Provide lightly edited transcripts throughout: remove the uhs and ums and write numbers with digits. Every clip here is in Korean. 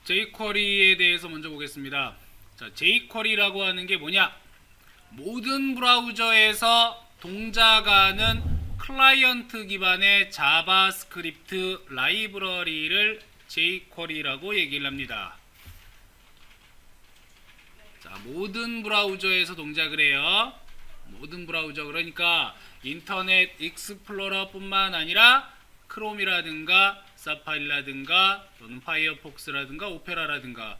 jQuery에 대해서 먼저 보겠습니다. 자, jQuery라고 하는 게 뭐냐? 모든 브라우저에서 동작하는 클라이언트 기반의 자바스크립트 라이브러리를 jQuery라고 얘기를 합니다. 자, 모든 브라우저에서 동작을 해요. 모든 브라우저, 그러니까 인터넷 익스플로러 뿐만 아니라 크롬이라든가 사파리라든가 또는 파이어폭스라든가 오페라라든가,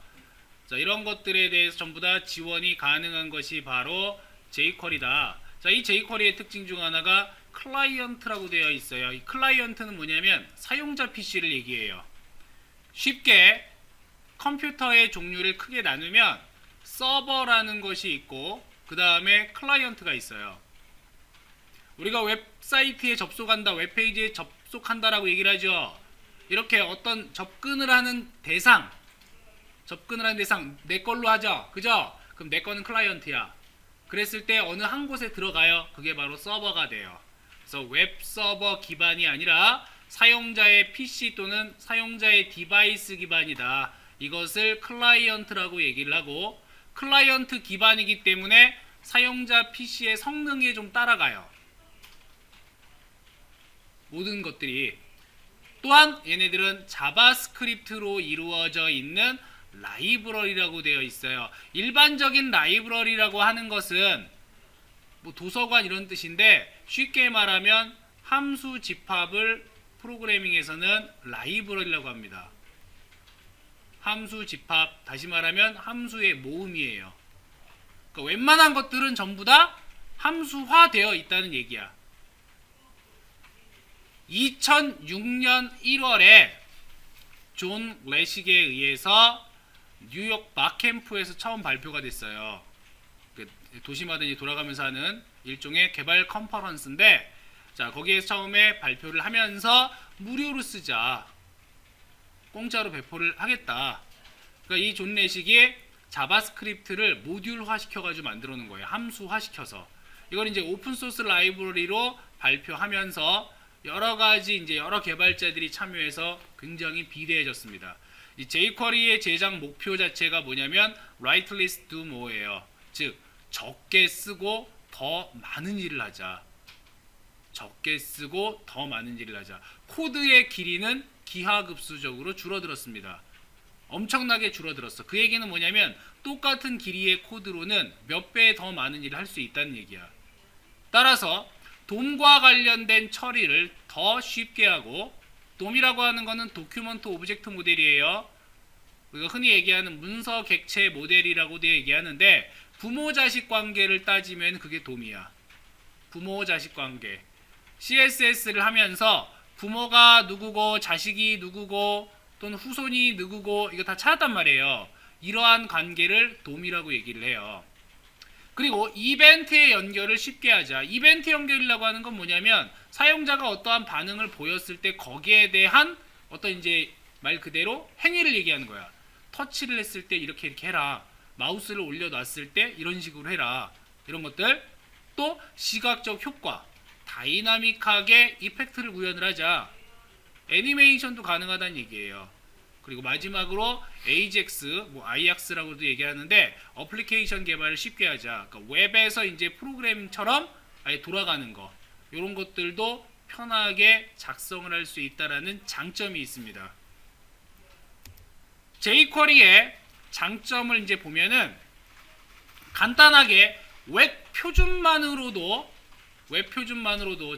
자, 이런 것들에 대해서 전부 다 지원이 가능한 것이 바로 jQuery다. 자, 이 jQuery의 특징 중 하나가 클라이언트라고 되어 있어요. 이 클라이언트는 뭐냐면 사용자 PC를 얘기해요. 쉽게 컴퓨터의 종류를 크게 나누면 서버라는 것이 있고 그 다음에 클라이언트가 있어요. 우리가 웹사이트에 접속한다, 웹페이지에 접속한다라고 얘기를 하죠. 이렇게 어떤 접근을 하는 대상, 내 걸로 하죠. 그죠? 그럼 내 거는 클라이언트야. 그랬을 때 어느 한 곳에 들어가요. 그게 바로 서버가 돼요. 그래서 웹 서버 기반이 아니라 사용자의 PC 또는 사용자의 디바이스 기반이다. 이것을 클라이언트라고 얘기를 하고, 클라이언트 기반이기 때문에 사용자 PC의 성능에 좀 따라가요. 모든 것들이. 또한 얘네들은 자바스크립트로 이루어져 있는 라이브러리라고 되어 있어요. 일반적인 라이브러리라고 하는 것은 뭐 도서관 이런 뜻인데, 쉽게 말하면 함수 집합을 프로그래밍에서는 라이브러리라고 합니다. 함수 집합, 다시 말하면 함수의 모음이에요. 그러니까 웬만한 것들은 전부 다 함수화되어 있다는 얘기야. 2006년 1월에 존 레식에 의해서 뉴욕 마캠프에서 처음 발표가 됐어요. 도시마다 이제 돌아가면서 하는 일종의 개발 컨퍼런스인데, 자, 거기에서 처음에 발표를 하면서 무료로 쓰자, 공짜로 배포를 하겠다. 그러니까 이 존 레식이 자바스크립트를 모듈화 시켜가지고 만들어 놓은 거예요. 함수화 시켜서. 이걸 이제 오픈소스 라이브러리로 발표하면서 여러 가지 이제 여러 개발자들이 참여해서 굉장히 비대해졌습니다. 이 jQuery의 제작 목표 자체가 뭐냐면 write less do more예요. 즉 적게 쓰고 더 많은 일을 하자. 적게 쓰고 더 많은 일을 하자. 코드의 길이는 기하급수적으로 줄어들었습니다. 엄청나게 줄어들었어. 그 얘기는 뭐냐면 똑같은 길이의 코드로는 몇 배 더 많은 일을 할 수 있다는 얘기야. 따라서 돔과 관련된 처리를 더 쉽게 하고, 돔이라고 하는 거는 도큐먼트 오브젝트 모델이에요. 우리가 흔히 얘기하는 문서 객체 모델이라고도 얘기하는데, 부모 자식 관계를 따지면 그게 돔이야. 부모 자식 관계. CSS를 하면서 부모가 누구고 자식이 누구고 또는 후손이 누구고 이거 다 찾았단 말이에요. 이러한 관계를 돔이라고 얘기를 해요. 그리고 이벤트의 연결을 쉽게 하자. 이벤트 연결이라고 하는 건 뭐냐면 사용자가 어떠한 반응을 보였을 때 거기에 대한 어떤 이제 말 그대로 행위를 얘기하는 거야. 터치를 했을 때 이렇게 해라. 마우스를 올려놨을 때 이런 식으로 해라. 이런 것들. 또 시각적 효과. 다이나믹하게 이펙트를 구현을 하자. 애니메이션도 가능하다는 얘기예요. 그리고 마지막으로 AJAX, 뭐 아이악스라고도 얘기하는데 어플리케이션 개발을 쉽게 하자. 그러니까 웹에서 이제 프로그래밍처럼 아예 돌아가는 거. 이런 것들도 편하게 작성을 할 수 있다라는 장점이 있습니다. jQuery의 장점을 이제 보면은 간단하게 웹 표준만으로도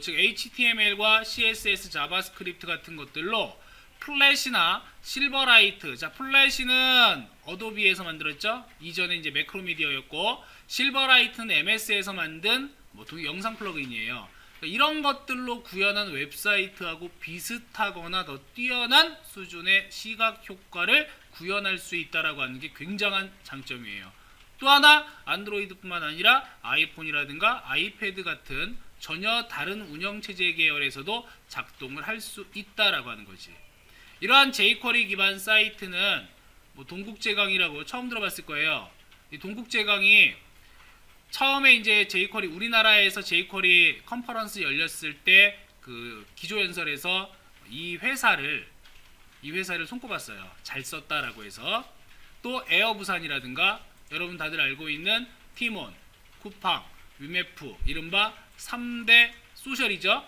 즉 HTML과 CSS, 자바스크립트 같은 것들로 플래시나 실버라이트, 자, 플래시는 어도비에서 만들었죠. 이전에 이제 매크로미디어였고, 실버라이트는 MS에서 만든 뭐 영상 플러그인이에요. 그러니까 이런 것들로 구현한 웹사이트하고 비슷하거나 더 뛰어난 수준의 시각 효과를 구현할 수 있다라고 하는 게 굉장한 장점이에요. 또 하나, 안드로이드뿐만 아니라 아이폰이라든가 아이패드 같은 전혀 다른 운영체제 계열에서도 작동을 할 수 있다라고 하는 거지. 이러한 jQuery 기반 사이트는 뭐 동국제강이라고 처음 들어봤을 거예요. 이 동국제강이 처음에 이제 jQuery, 우리나라에서 jQuery 컨퍼런스 열렸을 때 그 기조연설에서 이 회사를 이 회사를 손꼽았어요. 잘 썼다라고 해서. 또 에어부산이라든가 여러분 다들 알고 있는 티몬, 쿠팡, 위메프, 이른바 3대 소셜이죠.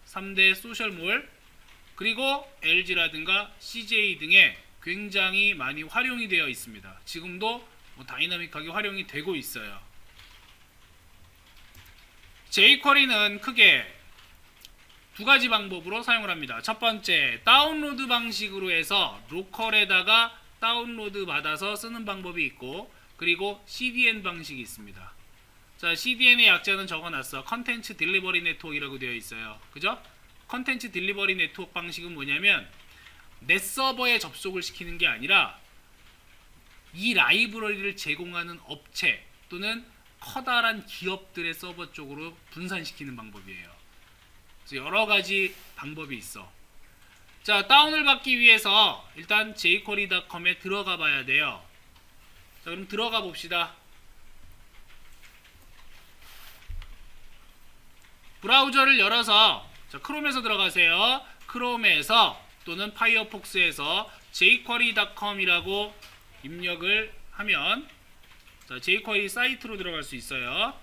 3대 소셜몰, 그리고 LG라든가 CJ 등에 굉장히 많이 활용이 되어 있습니다. 지금도 다이나믹하게 활용이 되고 있어요. jQuery는 크게 두 가지 방법으로 사용을 합니다. 첫 번째, 다운로드 방식으로 해서 로컬에다가 다운로드 받아서 쓰는 방법이 있고, 그리고 CDN 방식이 있습니다. 자, CDN의 약자는 적어놨어. 컨텐츠 딜리버리 네트워크이라고 되어 있어요. 그죠? 컨텐츠 딜리버리 네트워크 방식은 뭐냐면 내 서버에 접속을 시키는 게 아니라 이 라이브러리를 제공하는 업체 또는 커다란 기업들의 서버 쪽으로 분산시키는 방법이에요. 그래서 여러 가지 방법이 있어. 자, 다운을 받기 위해서 일단 jQuery.com에 들어가 봐야 돼요. 자, 그럼 들어가 봅시다. 브라우저를 열어서, 자, 크롬에서 들어가세요. 크롬에서 또는 파이어폭스에서 jQuery.com이라고 입력을 하면, 자, jQuery 사이트로 들어갈 수 있어요.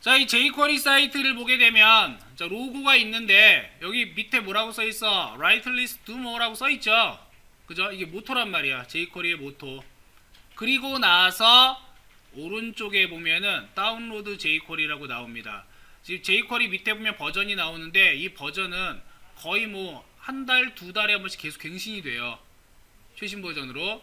자, 이 jQuery 사이트를 보게 되면, 자, 로고가 있는데 여기 밑에 뭐라고 써있어? Write list do more라고 써있죠. 그죠? 이게 모토란 말이야. jQuery의 모토. 그리고 나서 오른쪽에 보면은 다운로드 jQuery라고 나옵니다. 지금 jQuery 밑에 보면 버전이 나오는데 이 버전은 거의 뭐 한 달, 두 달에 한 번씩 계속 갱신이 돼요. 최신 버전으로.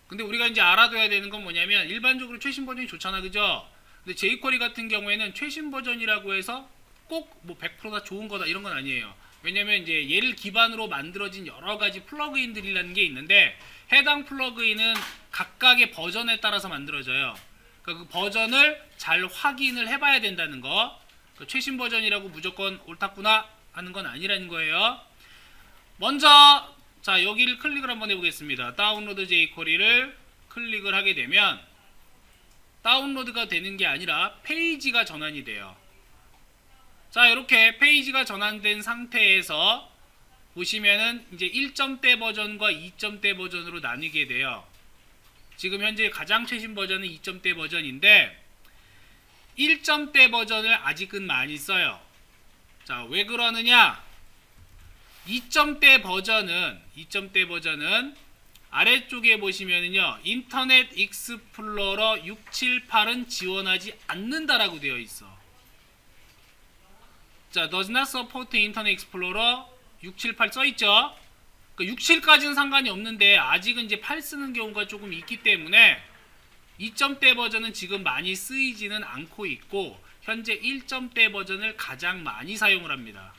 근데 우리가 이제 알아둬야 되는 건 뭐냐면 일반적으로 최신 버전이 좋잖아. 그죠? 근데 jQuery 같은 경우에는 최신 버전이라고 해서 꼭 뭐 100%다 좋은 거다 이런 건 아니에요. 왜냐면 이제 얘를 기반으로 만들어진 여러 가지 플러그인들이라는 게 있는데 해당 플러그인은 각각의 버전에 따라서 만들어져요. 그러니까 그 버전을 잘 확인을 해봐야 된다는 거. 그러니까 최신 버전이라고 무조건 옳았구나 하는 건 아니라는 거예요. 먼저 자, 여기를 클릭을 한번 해보겠습니다. 다운로드 jQuery를 클릭을 하게 되면 다운로드가 되는 게 아니라 페이지가 전환이 돼요. 자, 이렇게 페이지가 전환된 상태에서 보시면은 이제 1점대 버전과 2점대 버전으로 나뉘게 돼요. 지금 현재 가장 최신 버전은 2점대 버전인데 1점대 버전을 아직은 많이 써요. 자, 왜 그러느냐? 2점대 버전은 아래쪽에 보시면은요, 인터넷 익스플로러 678은 지원하지 않는다라고 되어 있어. 자, does not support Internet Explorer 678 써있죠? 그러니까 67까지는 상관이 없는데 아직은 이제 8 쓰는 경우가 조금 있기 때문에 2점대 버전은 지금 많이 쓰이지는 않고 있고 현재 1점대 버전을 가장 많이 사용을 합니다.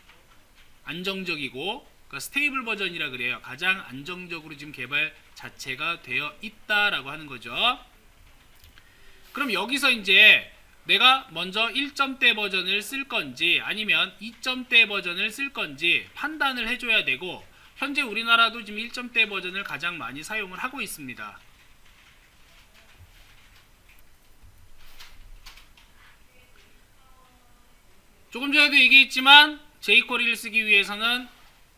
안정적이고, 그러니까 스테이블 버전이라 그래요. 가장 안정적으로 지금 개발 자체가 되어 있다라고 하는 거죠. 그럼 여기서 이제 내가 먼저 1점대 버전을 쓸 건지 아니면 2점대 버전을 쓸 건지 판단을 해줘야 되고, 현재 우리나라도 지금 1점대 버전을 가장 많이 사용을 하고 있습니다. 조금 전에도 얘기했지만 jQuery를 쓰기 위해서는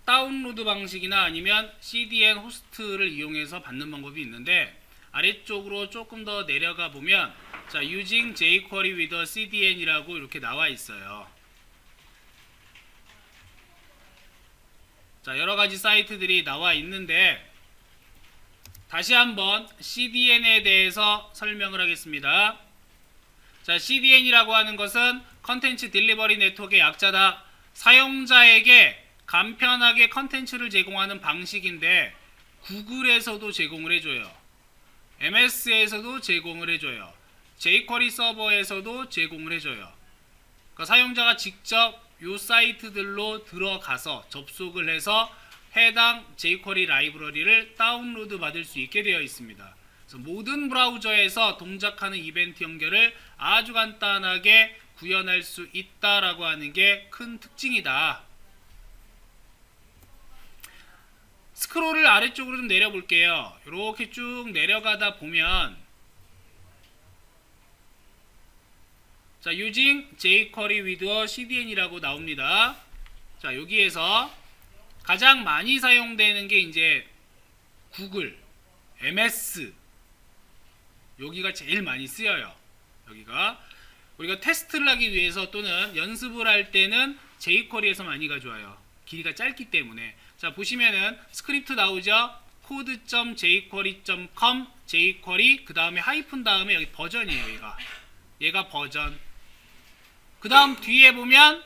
다운로드 방식이나 아니면 CDN 호스트를 이용해서 받는 방법이 있는데 아래쪽으로 조금 더 내려가 보면 자, using jQuery with a CDN이라고 이렇게 나와 있어요. 자, 여러 가지 사이트들이 나와 있는데 다시 한번 CDN에 대해서 설명을 하겠습니다. 자, CDN이라고 하는 것은 컨텐츠 딜리버리 네트워크의 약자다. 사용자에게 간편하게 컨텐츠를 제공하는 방식인데 구글에서도 제공을 해줘요. MS에서도 제공을 해줘요. jQuery 서버에서도 제공을 해줘요. 그러니까 사용자가 직접 이 사이트들로 들어가서 접속을 해서 해당 jQuery 라이브러리를 다운로드 받을 수 있게 되어 있습니다. 그래서 모든 브라우저에서 동작하는 이벤트 연결을 아주 간단하게 구현할 수 있다라고 하는 게 큰 특징이다. 스크롤을 아래쪽으로 좀 내려볼게요. 이렇게 쭉 내려가다 보면 자, using jQuery with a CDN이라고 나옵니다. 자, 여기에서 가장 많이 사용되는 게 이제 구글, MS 여기가 제일 많이 쓰여요. 여기가 우리가 테스트를 하기 위해서 또는 연습을 할 때는 jQuery에서 많이 가져와요. 길이가 짧기 때문에. 자, 보시면은 스크립트 나오죠. code.jquery.com jQuery 그 다음에 하이픈 다음에 여기 버전이에요. 얘가 버전. 그 다음 뒤에 보면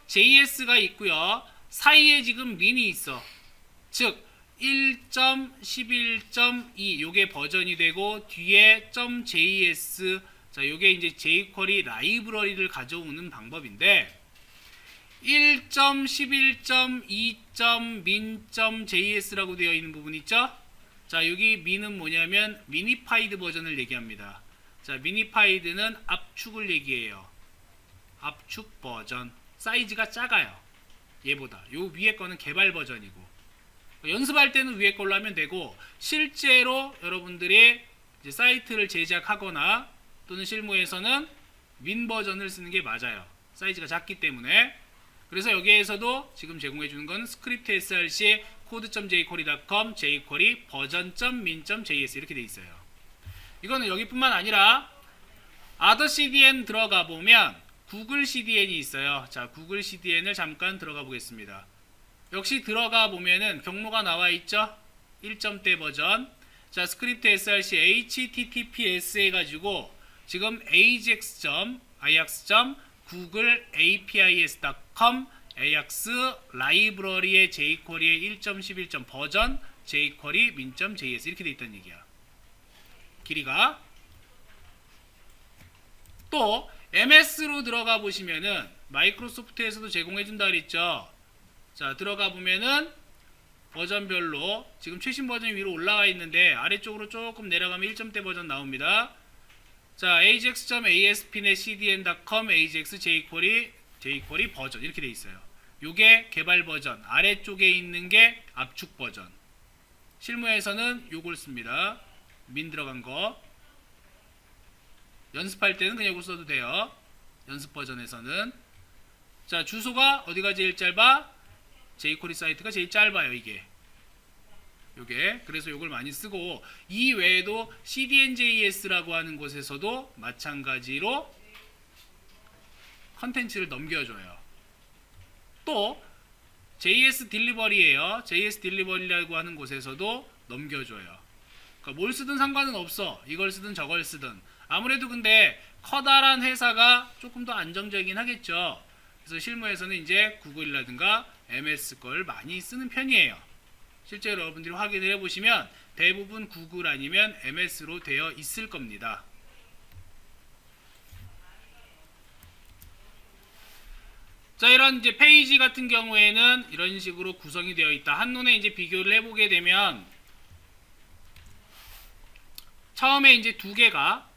JS가 있고요. 사이에 지금 민이 있어. 즉 1.11.2 요게 버전이 되고 뒤에 .js 자 요게 이제 jQuery 라이브러리를 가져오는 방법인데 1.11.2.min.js라고 되어 있는 부분 있죠? 자 여기 min은 뭐냐면 미니파이드 버전을 얘기합니다. 자 미니파이드는 압축을 얘기해요. 압축 버전 사이즈가 작아요. 얘보다 요 위에 거는 개발 버전이고 연습할 때는 위에 걸로 하면 되고 실제로 여러분들이 이제 사이트를 제작하거나 또는 실무에서는 민 버전을 쓰는 게 맞아요. 사이즈가 작기 때문에. 그래서 여기에서도 지금 제공해 주는 건 스크립트 src code.jquery.com jQuery 버전.min.js 이렇게 돼 있어요. 이거는 여기뿐만 아니라 other CDN 들어가 보면 구글 CDN이 있어요. 자, 구글 CDN을 잠깐 들어가 보겠습니다. 역시 들어가 보면은 경로가 나와 있죠. 1점대 버전. 자, 스크립트 src https 해가지고 지금 ajax.ajax.googleapis.com ajax 라이브러리의 jQuery의 1.11. 버전 jQuery min.js 이렇게 돼 있다는 얘기야. 길이가. 또 MS로 들어가 보시면은 마이크로소프트에서도 제공해 준다 그랬죠. 자, 들어가 보면은 버전별로 지금 최신 버전이 위로 올라와 있는데 아래쪽으로 조금 내려가면 1점대 버전 나옵니다. 자, ajax.aspnetcdn.com ajax jQuery 버전 이렇게 돼 있어요. 요게 개발 버전, 아래쪽에 있는 게 압축 버전. 실무에서는 요걸 씁니다. 민 들어간 거. 연습할 때는 그냥 이걸 써도 돼요. 연습 버전에서는. 자, 주소가 어디가 제일 짧아? jQuery 사이트가 제일 짧아요. 이게 요게. 그래서 요걸 많이 쓰고 이 외에도 CDN.js라고 하는 곳에서도 마찬가지로 컨텐츠를 넘겨줘요. 또 JS 딜리버리예요. JS 딜리버리라고 하는 곳에서도 넘겨줘요. 그러니까 뭘 쓰든 상관은 없어. 이걸 쓰든 저걸 쓰든. 아무래도 근데 커다란 회사가 조금 더 안정적이긴 하겠죠. 그래서 실무에서는 이제 구글이라든가 MS 걸 많이 쓰는 편이에요. 실제로 여러분들이 확인을 해보시면 대부분 구글 아니면 MS로 되어 있을 겁니다. 자, 이런 이제 페이지 같은 경우에는 이런 식으로 구성이 되어 있다. 한눈에 이제 비교를 해보게 되면 처음에 두 개가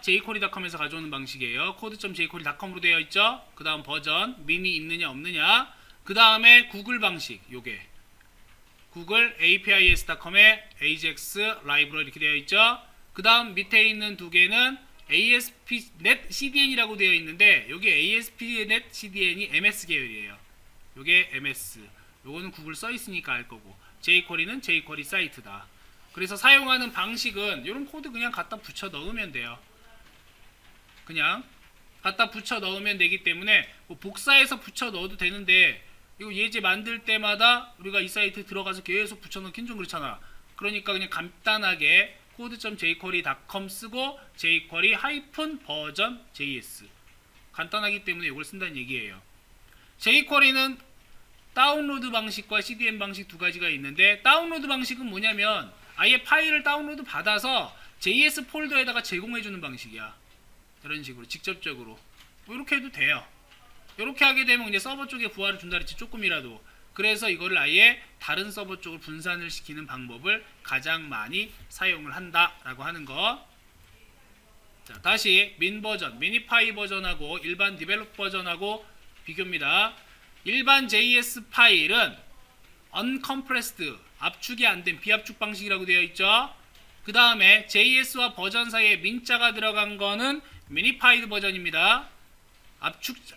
jQuery.com에서 가져오는 방식이에요. code.jQuery.com으로 되어 있죠. 그 다음 버전, 민이 있느냐 없느냐. 그 다음에 구글 방식, 요게 구글 apis.com에 ajax 라이브러리 이렇게 되어 있죠. 그 다음 밑에 있는 두 개는 ASP.NET CDN이라고 되어 있는데 여기 ASP.NET CDN이 MS 계열이에요. 요게 MS, 요거는 구글 써 있으니까 알 거고 jQuery는 jQuery 사이트다. 그래서 사용하는 방식은 이런 코드 그냥 갖다 붙여 넣으면 돼요. 그냥 갖다 붙여 넣으면 되기 때문에 뭐 복사해서 붙여 넣어도 되는데 이거 예제 만들 때마다 우리가 이 사이트 들어가서 계속 붙여 넣긴 좀 그렇잖아. 그러니까 그냥 간단하게 code.jquery.com 쓰고 jQuery-버전.js 간단하기 때문에 이걸 쓴다는 얘기예요. jQuery는 다운로드 방식과 CDN 방식 두 가지가 있는데 다운로드 방식은 뭐냐면 아예 파일을 다운로드 받아서 JS 폴더에다가 제공해주는 방식이야. 이런 식으로 직접적으로 뭐 이렇게 해도 돼요. 이렇게 하게 되면 이제 서버 쪽에 부하를 준다 그랬지 조금이라도. 그래서 이거를 아예 다른 서버 쪽으로 분산을 시키는 방법을 가장 많이 사용을 한다라고 하는 거. 자, 다시 민 버전, 미니파이 버전하고 일반 디벨롭 버전하고 비교입니다. 일반 JS 파일은 uncompressed 압축이 안 된 비압축 방식이라고 되어 있죠. 그 다음에 JS와 버전 사이에 민자가 들어간 거는 minified 버전입니다.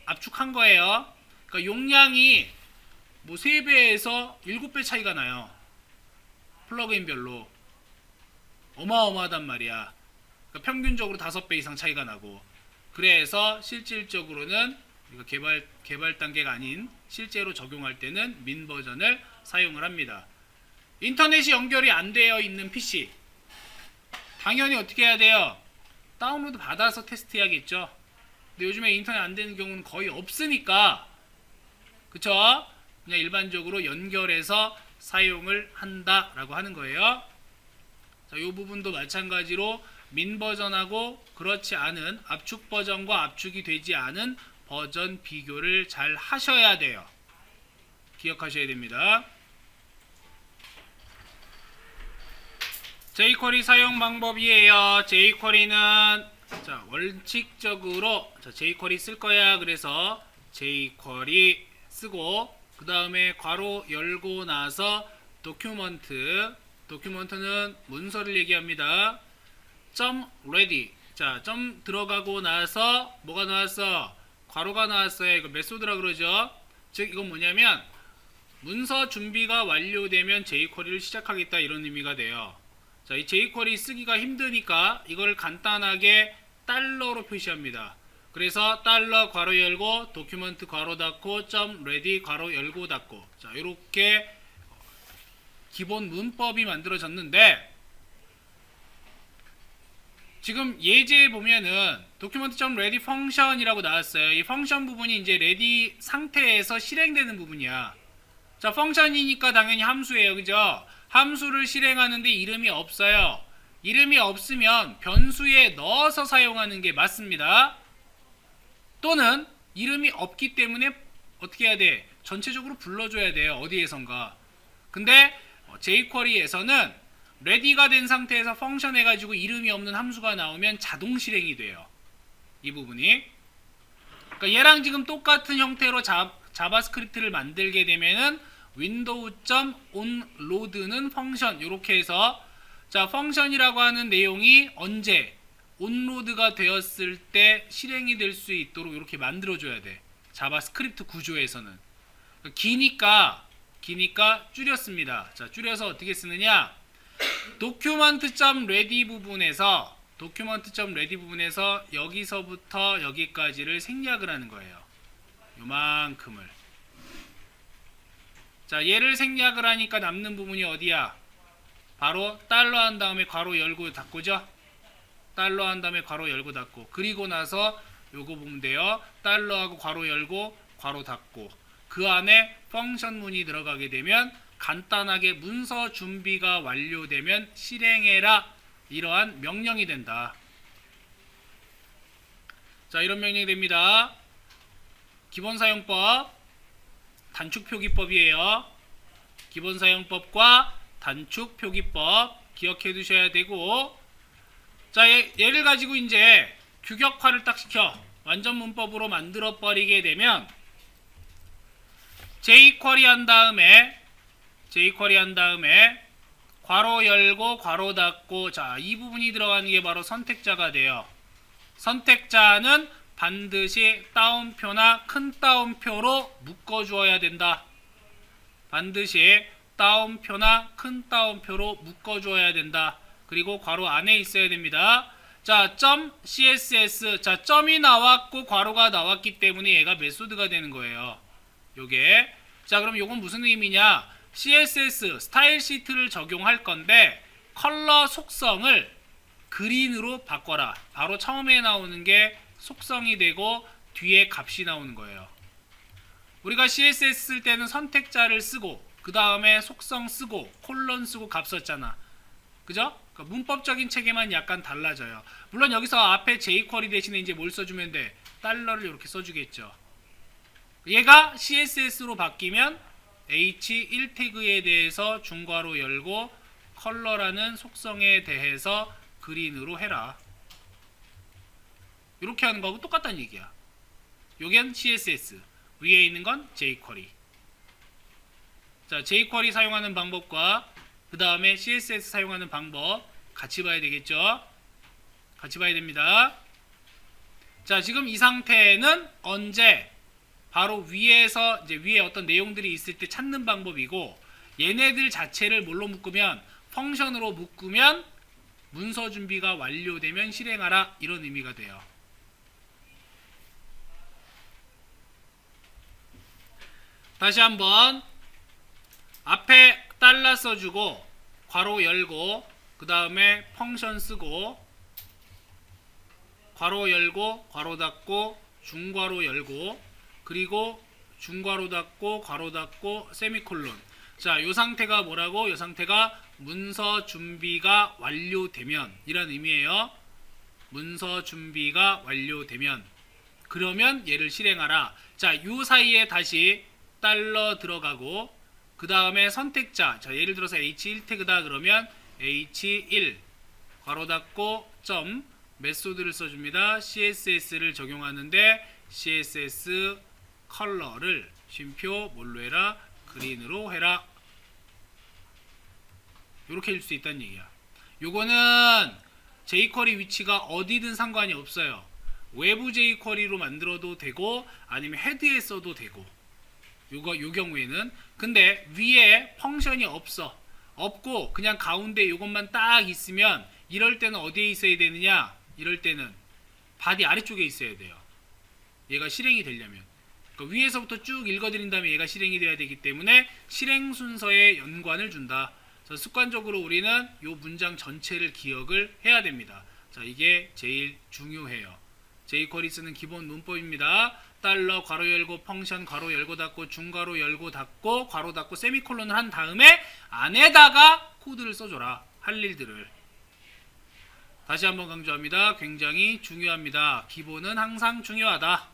압축한 거예요. 그러니까 용량이 뭐 3배에서 7배 차이가 나요. 플러그인별로 어마어마하단 말이야. 그러니까 평균적으로 5배 이상 차이가 나고, 그래서 실질적으로는 개발 단계가 아닌 실제로 적용할 때는 민 버전을 사용을 합니다. 인터넷이 연결이 안 되어 있는 PC 당연히 어떻게 해야 돼요? 다운로드 받아서 테스트해야겠죠. 근데 요즘에 인터넷 안 되는 경우는 거의 없으니까, 그쵸? 그냥 일반적으로 연결해서 사용을 한다라고 하는 거예요. 자, 이 부분도 마찬가지로 민 버전하고 그렇지 않은 압축 버전과 압축이 되지 않은 버전 비교를 잘 하셔야 돼요. 기억하셔야 됩니다. jQuery 사용 방법이에요. jQuery는 원칙적으로 jQuery 쓸 거야. 그래서 jQuery 쓰고, 그 다음에 괄호 열고 나서 도큐먼트는 문서를 얘기합니다. .ready. 자, 점 들어가고 나서 뭐가 나왔어? 괄호가 나왔어요. 이거 메소드라 그러죠. 즉 이건 뭐냐면 문서 준비가 완료되면 jQuery를 시작하겠다, 이런 의미가 돼요. 자, 이 jQuery 쓰기가 힘드니까 이걸 간단하게 달러로 표시합니다. 그래서 달러 괄호 열고 도큐먼트 괄호 닫고 .ready 괄호 열고 닫고, 자, 이렇게 기본 문법이 만들어졌는데, 지금 예제에 보면은 document.ready function이라고 나왔어요. 이 펑션 부분이 이제 ready 상태에서 실행되는 부분이야. 자, 펑션이니까 당연히 함수예요. 그죠? 함수를 실행하는데 이름이 없어요. 이름이 없으면 변수에 넣어서 사용하는 게 맞습니다. 또는 이름이 없기 때문에 어떻게 해야 돼? 전체적으로 불러줘야 돼요. 어디에선가. 근데 jQuery에서는 ready가 된 상태에서 펑션 해가지고 이름이 없는 함수가 나오면 자동 실행이 돼요. 이 부분이. 그러니까 얘랑 지금 똑같은 형태로 자바스크립트를 만들게 되면은 window.onload는 펑션, 이렇게 해서, 자, 펑션이라고 하는 내용이 언제 온로드가 되었을 때 실행이 될 수 있도록 이렇게 만들어줘야 돼. 자바스크립트 구조에서는. 기니까 줄였습니다. 자, 줄여서 어떻게 쓰느냐? document.ready 부분에서 여기서부터 여기까지를 생략을 하는 거예요. 요만큼을. 자, 얘를 생략을 하니까 남는 부분이 어디야? 바로 달러 한 다음에 괄호 열고 닫고죠. 달러 한 다음에 괄호 열고 닫고, 그리고 나서 요거 보면 돼요. 달러하고 괄호 열고 괄호 닫고, 그 안에 펑션 문이 들어가게 되면 간단하게 문서 준비가 완료되면 실행해라, 이러한 명령이 된다. 자, 이런 명령이 됩니다. 기본사용법, 단축표기법이에요. 기본사용법과 단축표기법 기억해 두셔야 되고, 자, 얘를 가지고 이제 규격화를 딱 시켜 완전 문법으로 만들어 버리게 되면 jQuery 한 다음에 괄호 열고 괄호 닫고, 자, 이 부분이 들어가는 게 바로 선택자가 돼요. 선택자는 반드시 따옴표나 큰 따옴표로 묶어주어야 된다. 반드시 따옴표나 큰 따옴표로 묶어주어야 된다. 그리고 괄호 안에 있어야 됩니다. 자, .css. 자, 점이 나왔고 괄호가 나왔기 때문에 얘가 메소드가 되는 거예요. 요게. 자, 그럼 요건 무슨 의미냐? CSS 스타일 시트를 적용할 건데 컬러 속성을 그린으로 바꿔라. 바로 처음에 나오는 게 속성이 되고 뒤에 값이 나오는 거예요. 우리가 CSS 쓸 때는 선택자를 쓰고 그 다음에 속성 쓰고 콜론 쓰고 값 썼잖아. 그죠? 그러니까 문법적인 체계만 약간 달라져요. 물론 여기서 앞에 jQuery 대신에 이제 뭘 써주면 돼? 달러를 이렇게 써주겠죠. 얘가 CSS로 바뀌면 H1 태그에 대해서 중괄호 열고 컬러라는 속성에 대해서 그린으로 해라. 이렇게 하는 거하고 똑같다는 얘기야. 요겐 CSS, 위에 있는 건 jQuery. 자, jQuery 사용하는 방법과 그 다음에 CSS 사용하는 방법 같이 봐야 되겠죠. 같이 봐야 됩니다. 자, 지금 이 상태는 언제 바로 위에서 이제 위에 어떤 내용들이 있을 때 찾는 방법이고, 얘네들 자체를 뭘로 묶으면 펑션으로 묶으면 문서 준비가 완료되면 실행하라, 이런 의미가 돼요. 다시 한번 앞에 달러 써주고 괄호 열고 그 다음에 펑션 쓰고 괄호 열고 괄호 닫고 중괄호 열고 그리고 중괄호 닫고 괄호 닫고 세미콜론. 자, 요 상태가 뭐라고? 요 상태가 문서 준비가 완료되면 이란 의미예요. 문서 준비가 완료되면 그러면 얘를 실행하라. 자, 요 사이에 다시 달러 들어가고 그 다음에 선택자, 자 예를 들어서 H1 태그다 그러면 H1 괄호 닫고 점 메소드를 써줍니다. CSS를 적용하는데 CSS 컬러를 쉼표 뭘로 해라? 그린으로 해라. 이렇게 할 수 있다는 얘기야. 요거는 jQuery 위치가 어디든 상관이 없어요. 외부 jQuery로 만들어도 되고 아니면 헤드에 써도 되고, 요 경우에는. 근데 위에 펑션이 없고 그냥 가운데 요것만 딱 있으면 이럴 때는 어디에 있어야 되느냐? 이럴 때는 바디 아래쪽에 있어야 돼요. 얘가 실행이 되려면. 그러니까 위에서부터 쭉 읽어드린 다음에 얘가 실행이 돼야 되기 때문에 실행 순서에 연관을 준다. 그래서 습관적으로 우리는 요 문장 전체를 기억을 해야 됩니다. 자, 이게 제일 중요해요. jQuery 쓰는 기본 문법입니다. 달러 괄호 열고 펑션 괄호 열고 닫고 중괄호 열고 닫고 괄호 닫고 세미콜론을 한 다음에 안에다가 코드를 써줘라. 할 일들을. 다시 한번 강조합니다. 굉장히 중요합니다. 기본은 항상 중요하다.